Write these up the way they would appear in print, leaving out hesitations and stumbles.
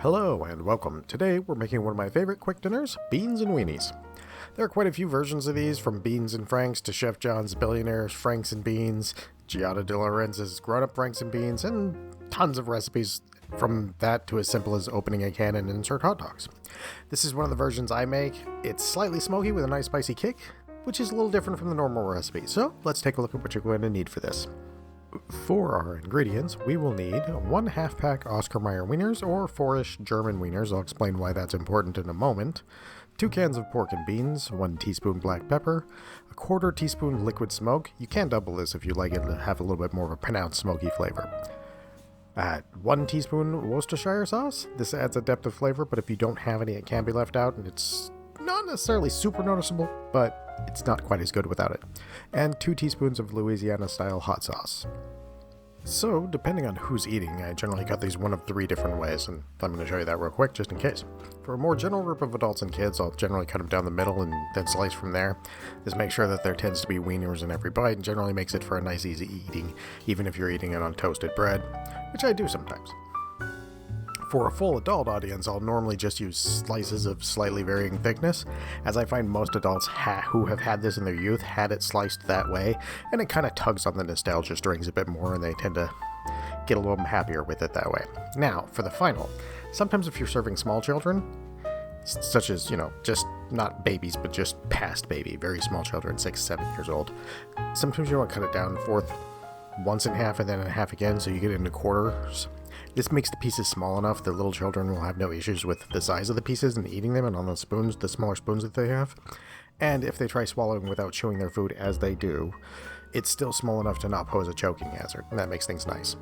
Hello and welcome. Today we're making one of my favorite quick dinners, Beans and Weenies. There are quite a few versions of these, from Beans and Franks to Chef John's Billionaire Franks and Beans, Giada de Laurentiis grown-up Franks and Beans, and tons of recipes from that to as simple as opening a can and insert hot dogs. This is one of the versions I make. It's slightly smoky with a nice spicy kick, which is a little different from the normal recipe. So let's take a look at what you're going to need for this. For our ingredients, we will need 1 half-pack Oscar Meyer Wieners, or 4-ish German Wieners. I'll explain why that's important in a moment. 2 cans of pork and beans, 1 teaspoon black pepper, 1/4 teaspoon liquid smoke. You can double this if you like it to have a little bit more of a pronounced smoky flavor. 1 teaspoon Worcestershire sauce. This adds a depth of flavor, but if you don't have any, it can be left out, and it's not necessarily super noticeable, but it's not quite as good without it. And 2 teaspoons of Louisiana style hot sauce. So, depending on who's eating, I generally cut these one of 3 different ways, and I'm going to show you that real quick just in case. For a more general group of adults and kids, I'll generally cut them down the middle and then slice from there. Just make sure that there tends to be wieners in every bite, and generally makes it for a nice easy eating, even if you're eating it on toasted bread, which I do sometimes. For a full adult audience, I'll normally just use slices of slightly varying thickness, as I find most adults who have had this in their youth had it sliced that way, and it kind of tugs on the nostalgia strings a bit more, and they tend to get a little happier with it that way. Now, for the final, sometimes if you're serving small children, such as, just not babies, but just past baby, very small children, 6, 7 years old, sometimes you want to cut it down once in half and then in half again, so you get it into quarters. This makes the pieces small enough that little children will have no issues with the size of the pieces and eating them and on the spoons, the smaller spoons that they have. And if they try swallowing without chewing their food as they do, it's still small enough to not pose a choking hazard, and that makes things nice.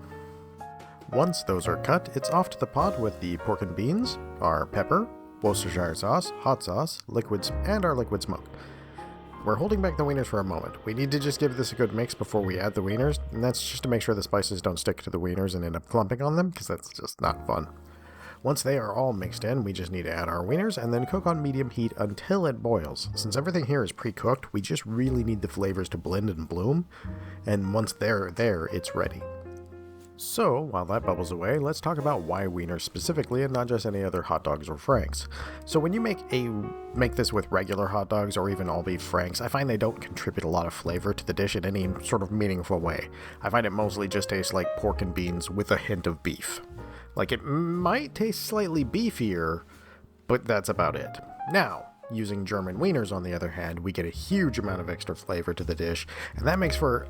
Once those are cut, it's off to the pot with the pork and beans, our pepper, Worcestershire sauce, hot sauce, liquids, and our liquid smoke. We're holding back the wieners for a moment. We need to just give this a good mix before we add the wieners, and that's just to make sure the spices don't stick to the wieners and end up clumping on them, because that's just not fun. Once they are all mixed in, we just need to add our wieners and then cook on medium heat until it boils. Since everything here is pre-cooked, we just really need the flavors to blend and bloom, and once they're there, it's ready. So, while that bubbles away, let's talk about why wieners specifically and not just any other hot dogs or franks. So when you make this with regular hot dogs or even all beef franks, I find they don't contribute a lot of flavor to the dish in any sort of meaningful way. I find it mostly just tastes like pork and beans with a hint of beef. Like, it might taste slightly beefier, but that's about it. Now, using German wieners on the other hand, we get a huge amount of extra flavor to the dish, and that makes for,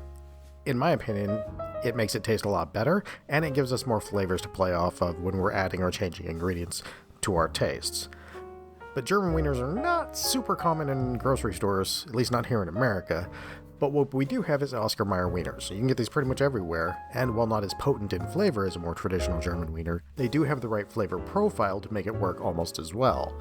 in my opinion, it makes it taste a lot better, and it gives us more flavors to play off of when we're adding or changing ingredients to our tastes. But German wieners are not super common in grocery stores, at least not here in America, but what we do have is Oscar Meyer wieners. So you can get these pretty much everywhere, and while not as potent in flavor as a more traditional German wiener, they do have the right flavor profile to make it work almost as well.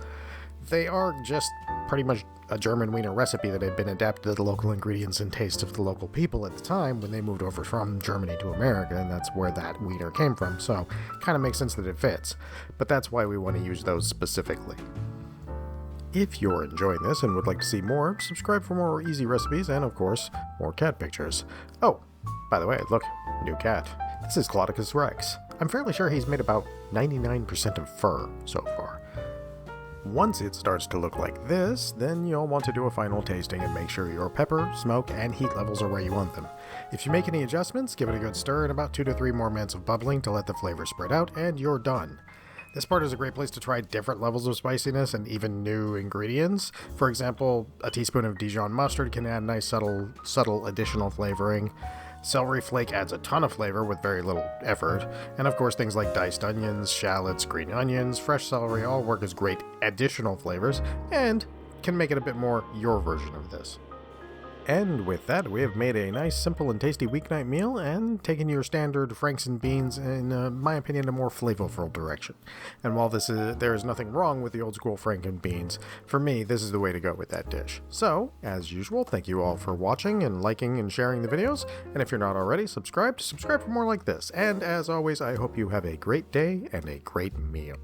They are just pretty much a German wiener recipe that had been adapted to the local ingredients and tastes of the local people at the time when they moved over from Germany to America, and that's where that wiener came from, so it kind of makes sense that it fits. But that's why we want to use those specifically. If you're enjoying this and would like to see more, subscribe for more easy recipes and, of course, more cat pictures. Oh, by the way, look, new cat. This is Claudicus Rex. I'm fairly sure he's made about 99% of fur so far. Once it starts to look like this, then you'll want to do a final tasting and make sure your pepper, smoke, and heat levels are where you want them. If you make any adjustments, give it a good stir and about 2 to 3 more minutes of bubbling to let the flavor spread out, and you're done. This part is a great place to try different levels of spiciness and even new ingredients. For example, a teaspoon of Dijon mustard can add nice subtle additional flavoring. Celery flake adds a ton of flavor with very little effort, and of course things like diced onions, shallots, green onions, fresh celery all work as great additional flavors, and can make it a bit more your version of this. And with that, we have made a nice, simple, and tasty weeknight meal, and taken your standard Franks and Beans in, my opinion, a more flavorful direction. And while there is nothing wrong with the old school Frank and Beans, for me, this is the way to go with that dish. So, as usual, thank you all for watching and liking and sharing the videos, and if you're not already subscribed for more like this. And as always, I hope you have a great day and a great meal.